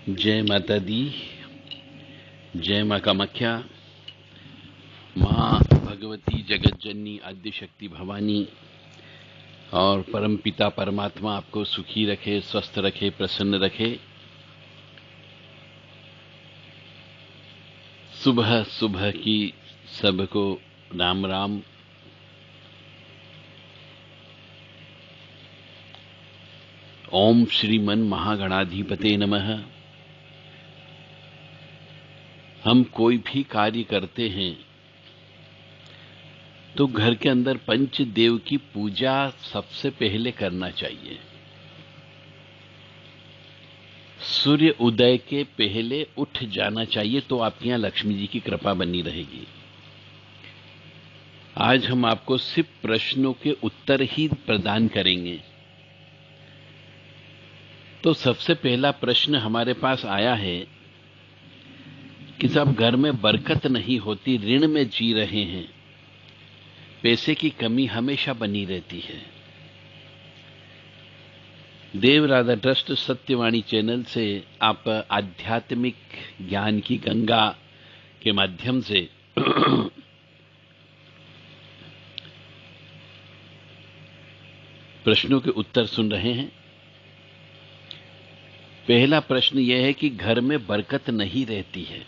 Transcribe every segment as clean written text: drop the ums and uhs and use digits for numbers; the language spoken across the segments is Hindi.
जय माता दी। जय माँ कामाख्या। माँ भगवती जगत जननी आद्य शक्ति भवानी और परम पिता परमात्मा आपको सुखी रखे, स्वस्थ रखे, प्रसन्न रखे। सुबह सुबह की सबको राम राम। ओम श्रीमन महागणाधिपते नमः। हम कोई भी कार्य करते हैं तो घर के अंदर पंच देव की पूजा सबसे पहले करना चाहिए। सूर्य उदय के पहले उठ जाना चाहिए तो आपके यहां लक्ष्मी जी की कृपा बनी रहेगी। आज हम आपको सिर्फ प्रश्नों के उत्तर ही प्रदान करेंगे। तो सबसे पहला प्रश्न हमारे पास आया है कि साहब घर में बरकत नहीं होती, ऋण में जी रहे हैं, पैसे की कमी हमेशा बनी रहती है। देव राधा ट्रस्ट सत्यवाणी चैनल से आप आध्यात्मिक ज्ञान की गंगा के माध्यम से प्रश्नों के उत्तर सुन रहे हैं। पहला प्रश्न यह है कि घर में बरकत नहीं रहती है।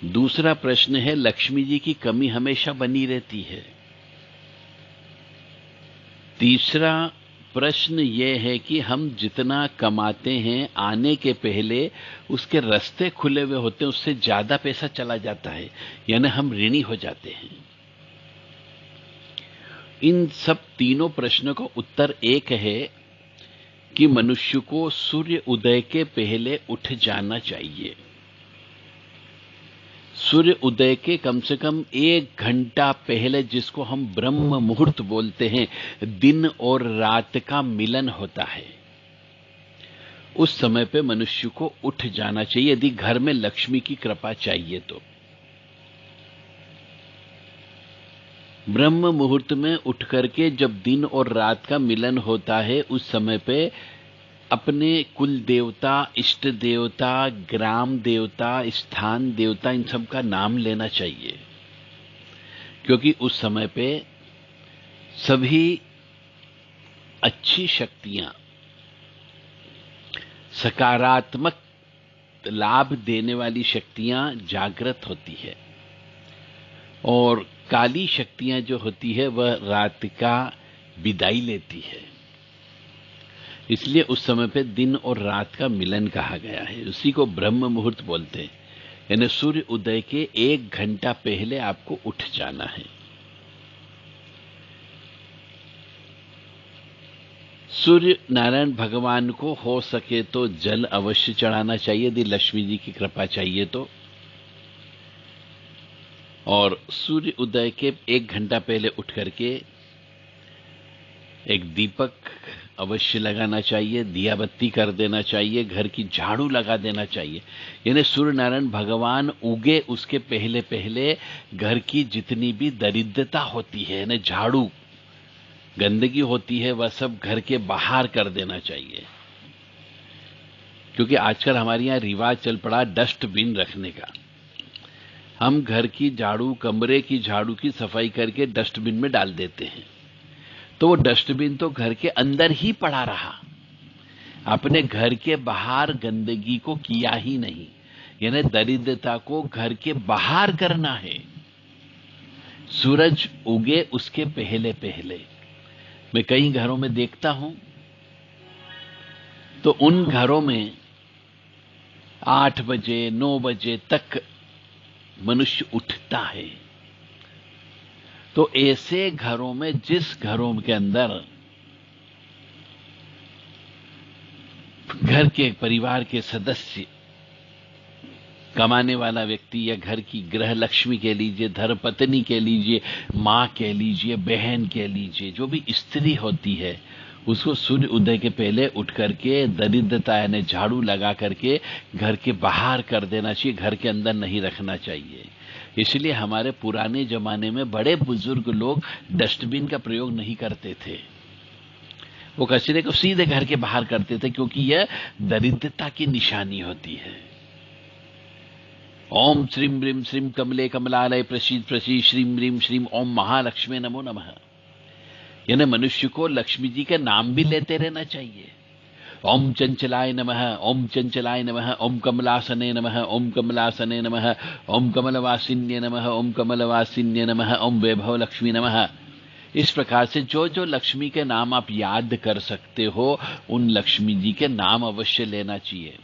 दूसरा प्रश्न है लक्ष्मी जी की कमी हमेशा बनी रहती है। तीसरा प्रश्न यह है कि हम जितना कमाते हैं आने के पहले उसके रास्ते खुले हुए होते हैं, उससे ज्यादा पैसा चला जाता है, यानी हम ऋणी हो जाते हैं। इन सब तीनों प्रश्नों का उत्तर एक है कि मनुष्य को सूर्य उदय के पहले उठ जाना चाहिए। सूर्य उदय के कम से कम 1 घंटा पहले, जिसको हम ब्रह्म मुहूर्त बोलते हैं, दिन और रात का मिलन होता है। उस समय पे मनुष्य को उठ जाना चाहिए यदि घर में लक्ष्मी की कृपा चाहिए तो। ब्रह्म मुहूर्त में उठ करके जब दिन और रात का मिलन होता है, उस समय पे अपने कुल देवता, इष्ट देवता, ग्राम देवता, स्थान देवता, इन सब का नाम लेना चाहिए, क्योंकि उस समय पे सभी अच्छी शक्तियां, सकारात्मक लाभ देने वाली शक्तियां जागृत होती है और काली शक्तियां जो होती है वह रात का विदाई लेती है। इसलिए उस समय पे दिन और रात का मिलन कहा गया है, उसी को ब्रह्म मुहूर्त बोलते हैं। यानी सूर्य उदय के 1 घंटा पहले आपको उठ जाना है। सूर्य नारायण भगवान को हो सके तो जल अवश्य चढ़ाना चाहिए यदि लक्ष्मी जी की कृपा चाहिए तो। और सूर्य उदय के 1 घंटा पहले उठ करके एक दीपक अवश्य लगाना चाहिए, दिया बत्ती कर देना चाहिए, घर की झाड़ू लगा देना चाहिए। यानी सूर्य नारायण भगवान उगे उसके पहले पहले घर की जितनी भी दरिद्रता होती है, यानी झाड़ू, गंदगी होती है, वह सब घर के बाहर कर देना चाहिए। क्योंकि आजकल हमारे यहाँ रिवाज चल पड़ा डस्टबिन रखने का। हम घर की झाड़ू, कमरे की झाड़ू की सफाई करके डस्टबिन में डाल देते हैं, तो वो डस्टबिन तो घर के अंदर ही पड़ा रहा, अपने घर के बाहर गंदगी को किया ही नहीं। यानी दरिद्रता को घर के बाहर करना है, सूरज उगे उसके पहले पहले। मैं कई घरों में देखता हूं तो उन घरों में 8 बजे 9 बजे तक मनुष्य उठता है। तो ऐसे घरों में, जिस घरों के अंदर घर के परिवार के सदस्य, कमाने वाला व्यक्ति या घर की गृह लक्ष्मी कह लीजिए, धर्मपत्नी कह लीजिए, मां कह लीजिए, बहन कह लीजिए, जो भी स्त्री होती है, उसको सूर्य उदय के पहले उठ करके दरिद्रता यानी झाड़ू लगा करके घर के बाहर कर देना चाहिए, घर के अंदर नहीं रखना चाहिए। इसलिए हमारे पुराने जमाने में बड़े बुजुर्ग लोग डस्टबिन का प्रयोग नहीं करते थे, वो कचरे को सीधे घर के बाहर करते थे, क्योंकि यह दरिद्रता की निशानी होती है। ओम श्रीम ह्रीम श्रीम कमले कमलालय प्रसीद प्रसीद श्रीम ह्रीम श्रीम ओम महालक्ष्मी नमो नमः। यानी मनुष्य को लक्ष्मी जी के नाम भी लेते रहना चाहिए। ओम चंचलाय नमः, ओम चंचलाय नमः, ओम कमलासने नमः, ओम कमलासने नमः, ओम कमलवासिन्ये नमः, ओम कमलवासिन्ये नमः, ओम वैभव लक्ष्मी नमः। इस प्रकार से जो जो लक्ष्मी के नाम आप याद कर सकते हो, उन लक्ष्मी जी के नाम अवश्य लेना चाहिए।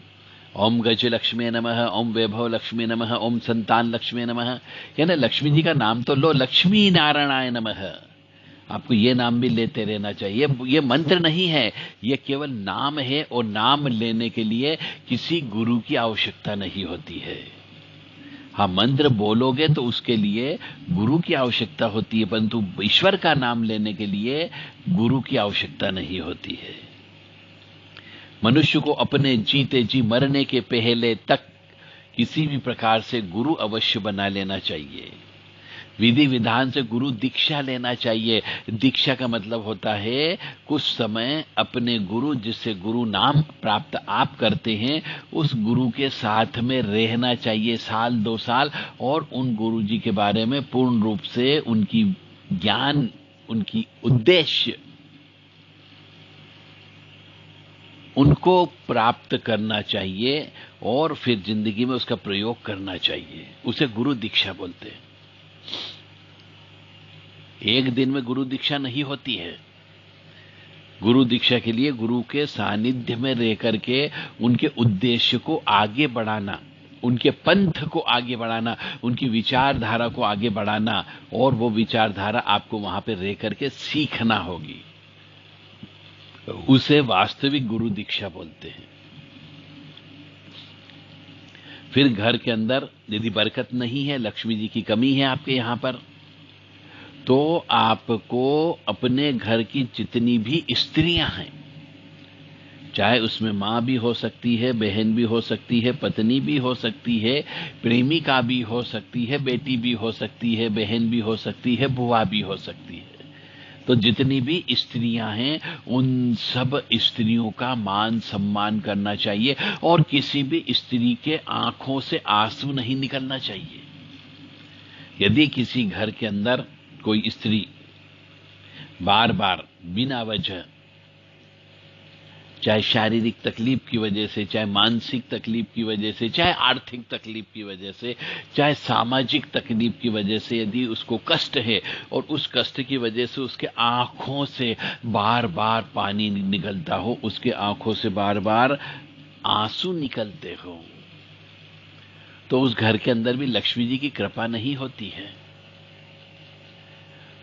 ओम गज लक्ष्मी नमः, ओम वैभव लक्ष्मी नमः, ओम संतान लक्ष्मी नमः। यानी लक्ष्मी जी का नाम तो लो, लक्ष्मी नारायणाय नमः। आपको ये नाम भी लेते रहना चाहिए। ये मंत्र नहीं है, ये केवल नाम है, और नाम लेने के लिए किसी गुरु की आवश्यकता नहीं होती है। हाँ, मंत्र बोलोगे तो उसके लिए गुरु की आवश्यकता होती है, परंतु ईश्वर का नाम लेने के लिए गुरु की आवश्यकता नहीं होती है। मनुष्य को अपने जीते जी मरने के पहले तक किसी भी प्रकार से गुरु अवश्य बना लेना चाहिए। विधि विधान से गुरु दीक्षा लेना चाहिए। दीक्षा का मतलब होता है कुछ समय अपने गुरु, जिससे गुरु नाम प्राप्त आप करते हैं, उस गुरु के साथ में रहना चाहिए, साल 2 साल, और उन गुरु जी के बारे में पूर्ण रूप से उनकी ज्ञान, उनकी उद्देश्य, उनको प्राप्त करना चाहिए, और फिर जिंदगी में उसका प्रयोग करना चाहिए। उसे गुरु दीक्षा बोलते हैं। एक दिन में गुरु दीक्षा नहीं होती है। गुरु दीक्षा के लिए गुरु के सानिध्य में रह करके उनके उद्देश्य को आगे बढ़ाना, उनके पंथ को आगे बढ़ाना, उनकी विचारधारा को आगे बढ़ाना, और वो विचारधारा आपको वहां पे रह करके सीखना होगी। उसे वास्तविक गुरु दीक्षा बोलते हैं। फिर घर के अंदर यदि बरकत नहीं है, लक्ष्मी जी की कमी है आपके यहां पर, तो आपको अपने घर की जितनी भी स्त्रियां हैं, चाहे उसमें मां भी हो सकती है, बहन भी हो सकती है, पत्नी भी हो सकती है, प्रेमिका भी हो सकती है, बेटी भी हो सकती है, बहन भी हो सकती है, बुआ भी हो सकती है, तो जितनी भी स्त्रियां हैं उन सब स्त्रियों का मान सम्मान करना चाहिए, और किसी भी स्त्री के आंखों से आंसू नहीं निकलना चाहिए। यदि किसी घर के अंदर कोई स्त्री बार बार बिना वजह, चाहे शारीरिक तकलीफ की वजह से, चाहे मानसिक तकलीफ की वजह से, चाहे आर्थिक तकलीफ की वजह से, चाहे सामाजिक तकलीफ की वजह से यदि उसको कष्ट है, और उस कष्ट की वजह से उसके आंखों से बार बार पानी निकलता हो, उसके आंखों से बार बार आंसू निकलते हो, तो उस घर के अंदर भी लक्ष्मी जी की कृपा नहीं होती है।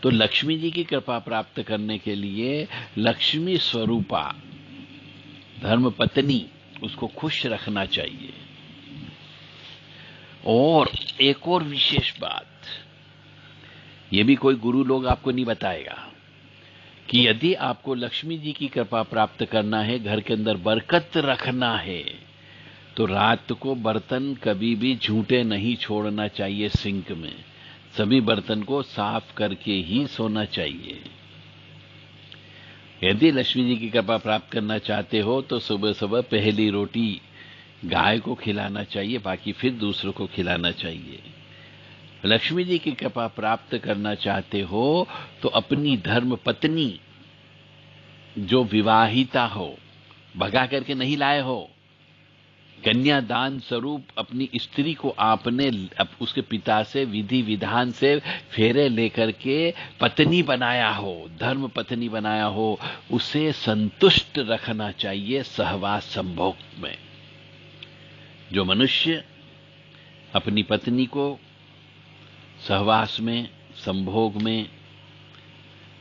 तो लक्ष्मी जी की कृपा प्राप्त करने के लिए लक्ष्मी स्वरूपा धर्म पत्नी, उसको खुश रखना चाहिए। और एक और विशेष बात, ये भी कोई गुरु लोग आपको नहीं बताएगा, कि यदि आपको लक्ष्मी जी की कृपा प्राप्त करना है, घर के अंदर बरकत रखना है, तो रात को बर्तन कभी भी झूठे नहीं छोड़ना चाहिए सिंक में। सभी बर्तन को साफ करके ही सोना चाहिए। यदि लक्ष्मी जी की कृपा प्राप्त करना चाहते हो तो सुबह सुबह पहली रोटी गाय को खिलाना चाहिए, बाकी फिर दूसरों को खिलाना चाहिए। लक्ष्मी जी की कृपा प्राप्त करना चाहते हो तो अपनी धर्म पत्नी जो विवाहिता हो, भगा करके नहीं लाए हो, कन्यादान स्वरूप अपनी स्त्री को आपने उसके पिता से विधि विधान से फेरे लेकर के पत्नी बनाया हो, धर्म पत्नी बनाया हो, उसे संतुष्ट रखना चाहिए सहवास संभोग में। जो मनुष्य अपनी पत्नी को सहवास में, संभोग में,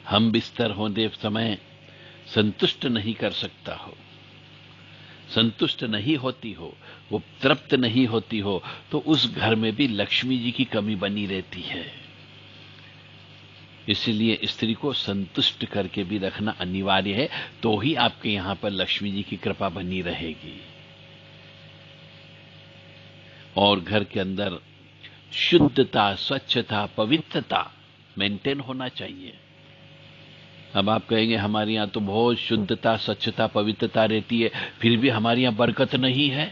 हम बिस्तर होने समय संतुष्ट नहीं कर सकता हो, संतुष्ट नहीं होती हो, वो तृप्त नहीं होती हो, तो उस घर में भी लक्ष्मी जी की कमी बनी रहती है। इसलिए स्त्री को संतुष्ट करके भी रखना अनिवार्य है, तो ही आपके यहां पर लक्ष्मी जी की कृपा बनी रहेगी। और घर के अंदर शुद्धता, स्वच्छता, पवित्रता मेंटेन होना चाहिए। अब आप कहेंगे हमारे यहाँ तो बहुत शुद्धता, स्वच्छता, पवित्रता रहती है, फिर भी हमारे यहाँ बरकत नहीं है।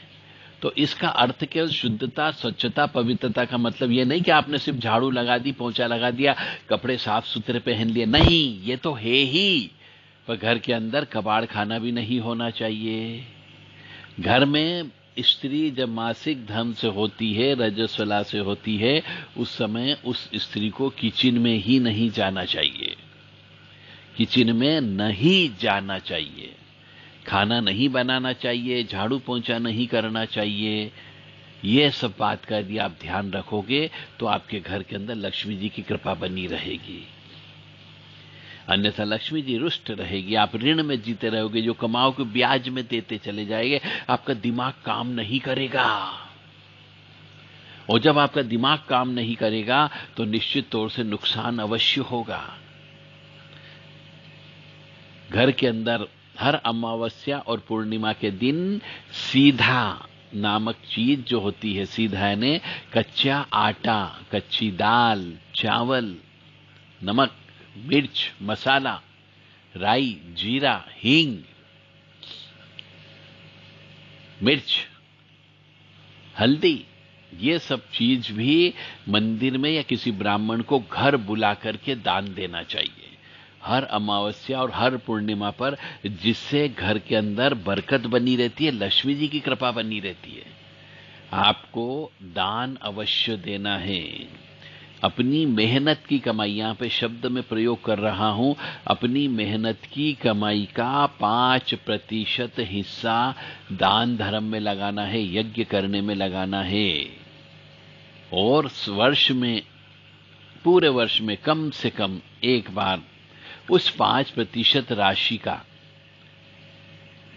तो इसका अर्थ केवल शुद्धता, स्वच्छता, पवित्रता का मतलब ये नहीं कि आपने सिर्फ झाड़ू लगा दी, पोंछा लगा दिया, कपड़े साफ सुथरे पहन लिए, नहीं, ये तो है ही। पर घर के अंदर कबाड़ खाना भी नहीं होना चाहिए। घर में स्त्री जब मासिक धर्म से होती है, रजस्वला से होती है, उस समय उस स्त्री को किचन में ही नहीं जाना चाहिए, किचन में नहीं जाना चाहिए, खाना नहीं बनाना चाहिए, झाड़ू पोंछा नहीं करना चाहिए। ये सब बात का यदि आप ध्यान रखोगे तो आपके घर के अंदर लक्ष्मी जी की कृपा बनी रहेगी। अन्यथा लक्ष्मी जी रुष्ट रहेगी, आप ऋण में जीते रहोगे, जो कमाओ के ब्याज में देते चले जाएंगे, आपका दिमाग काम नहीं करेगा। और जब आपका दिमाग काम नहीं करेगा तो निश्चित तौर से नुकसान अवश्य होगा। घर के अंदर हर अमावस्या और पूर्णिमा के दिन सीधा नामक चीज जो होती है, सीधा यानी कच्चा आटा, कच्ची दाल, चावल, नमक, मिर्च, मसाला, राई, जीरा, हींग, मिर्च, हल्दी, ये सब चीज भी मंदिर में या किसी ब्राह्मण को घर बुला करके दान देना चाहिए हर अमावस्या और हर पूर्णिमा पर, जिससे घर के अंदर बरकत बनी रहती है, लक्ष्मी जी की कृपा बनी रहती है। आपको दान अवश्य देना है। अपनी मेहनत की कमाई, यहां पे शब्द में प्रयोग कर रहा हूं, अपनी मेहनत की कमाई का 5% हिस्सा दान धर्म में लगाना है, यज्ञ करने में लगाना है। और वर्ष में, पूरे वर्ष में कम से कम एक बार उस 5% राशि का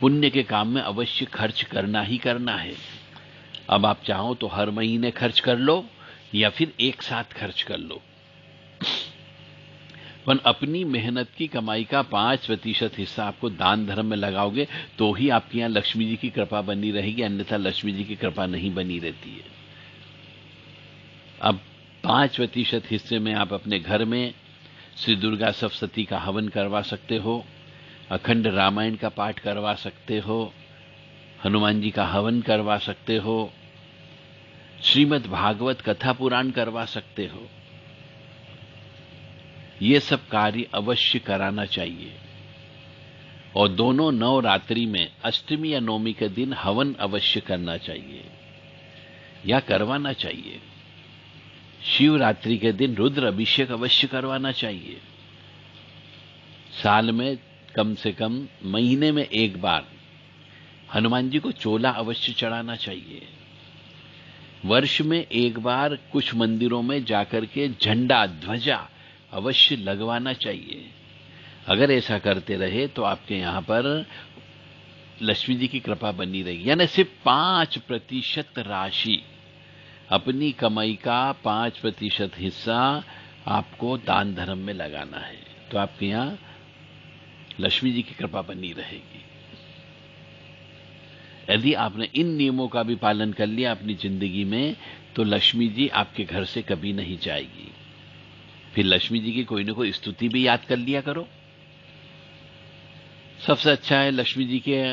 पुण्य के काम में अवश्य खर्च करना ही करना है। अब आप चाहो तो हर महीने खर्च कर लो या फिर एक साथ खर्च कर लो, पर अपनी मेहनत की कमाई का 5% हिस्सा आपको दान धर्म में लगाओगे तो ही आपके यहां लक्ष्मी जी की कृपा बनी रहेगी, अन्यथा लक्ष्मी जी की कृपा नहीं बनी रहती है। अब 5% हिस्से में आप अपने घर में श्री दुर्गा सप्तशती का हवन करवा सकते हो, अखंड रामायण का पाठ करवा सकते हो, हनुमान जी का हवन करवा सकते हो, श्रीमद् भागवत कथा पुराण करवा सकते हो। ये सब कार्य अवश्य कराना चाहिए। और दोनों नवरात्रि में अष्टमी या नवमी के दिन हवन अवश्य करना चाहिए या करवाना चाहिए। शिवरात्रि के दिन रुद्र अभिषेक अवश्य करवाना चाहिए। साल में कम से कम महीने में एक बार हनुमान जी को चोला अवश्य चढ़ाना चाहिए। वर्ष में एक बार कुछ मंदिरों में जाकर के झंडा, ध्वजा अवश्य लगवाना चाहिए। अगर ऐसा करते रहे तो आपके यहां पर लक्ष्मी जी की कृपा बनी रहेगी। यानी सिर्फ 5% राशि, अपनी कमाई का 5% हिस्सा आपको दान धर्म में लगाना है, तो आपके यहां लक्ष्मी जी की कृपा बनी रहेगी। यदि आपने इन नियमों का भी पालन कर लिया अपनी जिंदगी में, तो लक्ष्मी जी आपके घर से कभी नहीं जाएगी। फिर लक्ष्मी जी की कोई न कोई स्तुति भी याद कर लिया करो। सबसे अच्छा है लक्ष्मी जी के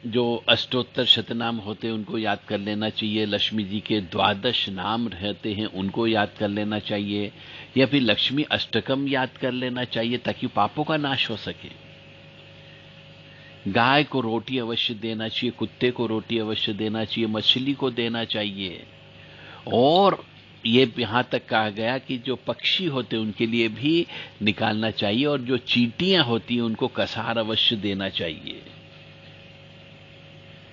जो अष्टोत्तर शतनाम होते हैं उनको याद कर लेना चाहिए। लक्ष्मी जी के 12 नाम रहते हैं उनको याद कर लेना चाहिए, या फिर लक्ष्मी अष्टकम याद कर लेना चाहिए ताकि पापों का नाश हो सके। गाय को रोटी अवश्य देना चाहिए, कुत्ते को रोटी अवश्य देना चाहिए, मछली को देना चाहिए। और ये यहां तक कहा गया कि जो पक्षी होते हैं उनके लिए भी निकालना चाहिए, और जो चींटियां होती हैं उनको कसार अवश्य देना चाहिए,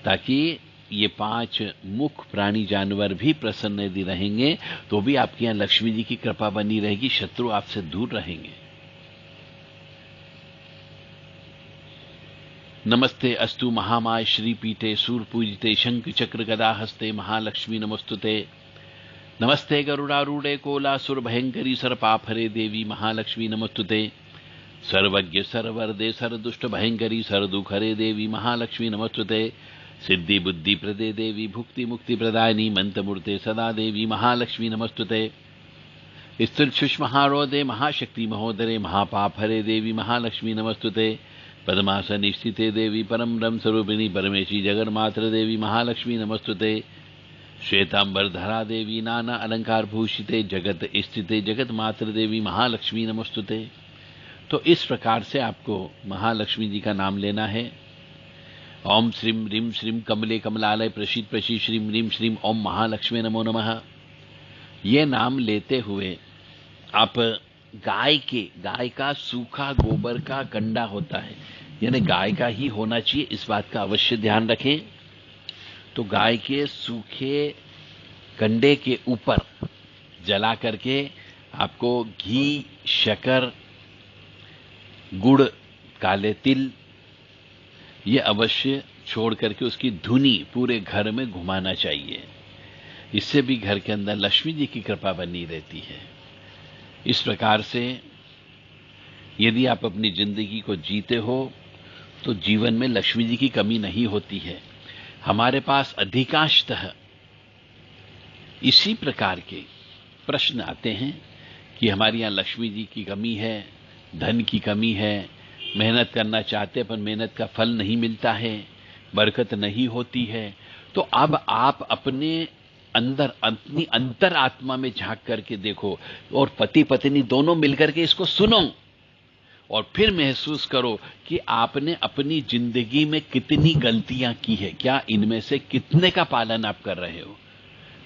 ताकि ये 5 मुख प्राणी जानवर भी प्रसन्न यदि रहेंगे तो भी आपके यहां लक्ष्मी जी की कृपा बनी रहेगी, शत्रु आपसे दूर रहेंगे। नमस्ते अस्तु महामाय श्रीपीठे सूरपूजिते शंख चक्र गदा हस्ते महालक्ष्मी नमस्तुते। नमस्ते गरुड़ारूढ़े कोलासुर भयंकरी सर्पाफरे देवी महालक्ष्मी नमस्तुते। सर्वज्ञ सर्वरदे सर्वदुष्ट भयंकरी सर्वदुखरे देवी महालक्ष्मी नमस्तुते। सिद्धि बुद्धि प्रदे देवी भुक्ति मुक्ति प्रदायिनी मंत्रमूर्ते सदा देवी महालक्ष्मी नमस्तुते। स्थिर सुष्महारोदे महाशक्ति महोदरे महापापहरे देवी महालक्ष्मी नमस्तुते। पद्मासन स्थिते देवी परम ब्रह्म स्वरूपिणी परमेशी जगन्मात्र देवी महालक्ष्मी नमस्तुते। श्वेतांबरधरा देवी नाना अलंकार भूषिते जगत स्थिते जगत मात्र देवी महालक्ष्मी नमस्तुते। तो इस प्रकार से आपको महालक्ष्मी जी का नाम लेना है। ओम श्रीम ह्रीम श्रीम कमले कमलालय प्रसीद प्रसीद श्रीम ह्रीम श्रीम ओम महालक्ष्मी नमो नमः। ये नाम लेते हुए आप गाय का सूखा गोबर का कंडा होता है, यानी गाय का ही होना चाहिए, इस बात का अवश्य ध्यान रखें। तो गाय के सूखे कंडे के ऊपर जला करके आपको घी, शक्कर, गुड़, काले तिल ये अवश्य छोड़ करके उसकी धुनी पूरे घर में घुमाना चाहिए। इससे भी घर के अंदर लक्ष्मी जी की कृपा बनी रहती है। इस प्रकार से यदि आप अपनी जिंदगी को जीते हो तो जीवन में लक्ष्मी जी की कमी नहीं होती है। हमारे पास अधिकांशतः इसी प्रकार के प्रश्न आते हैं कि हमारे यहाँ लक्ष्मी जी की कमी है, धन की कमी है, मेहनत करना चाहते पर मेहनत का फल नहीं मिलता है, बरकत नहीं होती है। तो अब आप अपने अंदर अपनी अंतर आत्मा में झांक करके देखो और पति पत्नी दोनों मिलकर के इसको सुनो और फिर महसूस करो कि आपने अपनी जिंदगी में कितनी गलतियां की है, क्या इनमें से कितने का पालन आप कर रहे हो।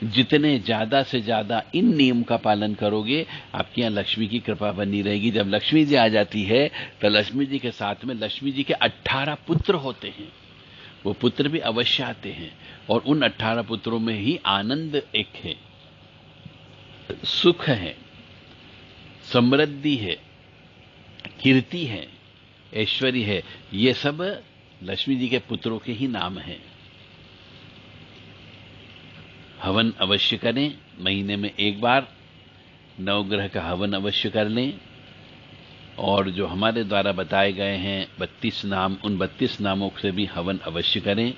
जितने ज्यादा से ज्यादा इन नियम का पालन करोगे आपके यहाँ लक्ष्मी की कृपा बनी रहेगी। जब लक्ष्मी जी आ जाती है तो लक्ष्मी जी के साथ में लक्ष्मी जी के 18 पुत्र होते हैं, वो पुत्र भी अवश्य आते हैं और उन 18 पुत्रों में ही आनंद एक है, सुख है, समृद्धि है, कीर्ति है, ऐश्वर्य है। ये सब लक्ष्मी जी के पुत्रों के ही नाम हैं। हवन अवश्य करें, महीने में एक बार नवग्रह का हवन अवश्य कर लें और जो हमारे द्वारा बताए गए हैं 32 नाम, उन 32 नामों से भी हवन अवश्य करें।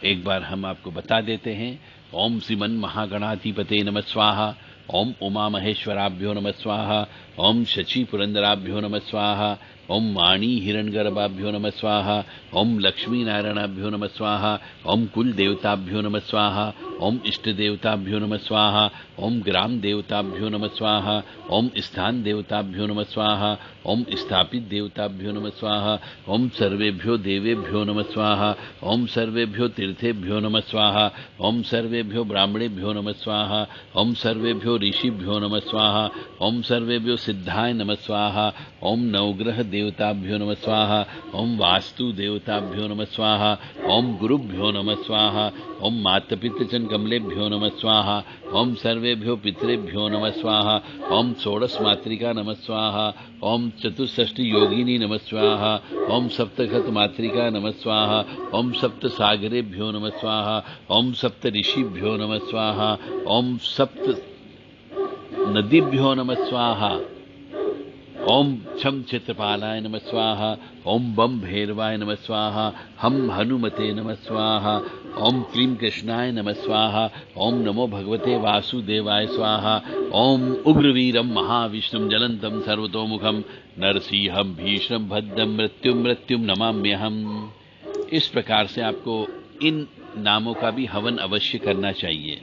एक बार हम आपको बता देते हैं। ओम श्रीमन महागणाधिपते नमः स्वाहा, ओम उमा महेश्वराभ्यो नमः स्वाहा, ओम शची पुरंदराभ्यो नमः स्वाहा, ओम वाणी हिरण्यगर्भाभ्यो नमः स्वाहा, ओम लक्ष्मी नारायणाभ्यो नमः स्वाहा, ओम कुल देवताभ्यो नमः स्वाहा, ओम इष्ट देवताभ्यो नमः स्वाहा, ओम ग्राम देवताभ्यो नमः स्वाहा, ओम स्थान देवताभ्यो नमः स्वाहा, ओम स्थापित देवताभ्यो नमः स्वाहा, ओम सर्वेभ्यो देवेभ्यो नमः स्वाहा, ओम सर्वेभ्यो तीर्थेभ्यो नमः स्वाहा, ओम सर्वेभ्यो ब्राह्मणेभ्यो नमः स्वाहा, ओम सर्वेभ्यो ऋषिभ्यो नमः स्वाहा, ओम सर्वेभ्यो सिद्धाय नमः स्वाहा, ओम नवग्रह देवताभ्यो नमः स्वाहा, ओम वास्तु देवताभ्यो नमः स्वाहा, ओम गुरुभ्यो नमः स्वाहा, ओम मातपितृजन कमलेभ्यो नमः स्वाहा, ओम सर्वेभ्यो पितरेभ्यो नमः स्वाहा, ओम षोडश मातृका नमः स्वाहा, ओम चतुष्षष्टि योगिनी नमः स्वाहा, ओम सप्तशत मातृका नमः स्वाहा, ओम सप्त सागरेभ्यो नमः स्वाहा, ओम सप्त ऋषिभ्यो नमः स्वाहा, ओम सप्त नदीभ्यो नमः स्वाहा, ओम छम चित्रपालाय नमः स्वाहा, ओम बम भैरवाय नमः स्वाहा, हम हनुमते नमः स्वाहा, ओम क्लीं कृष्णाय नमः स्वाहा, ओम नमो भगवते वासुदेवाय स्वाहा, ओम उग्रवीरम महाविष्णुम जलंतम सर्वतोमुखम नरसिंहम भीषणम भद्रम मृत्युम नमाम्यहम। इस प्रकार से आपको इन नामों का भी हवन अवश्य करना चाहिए।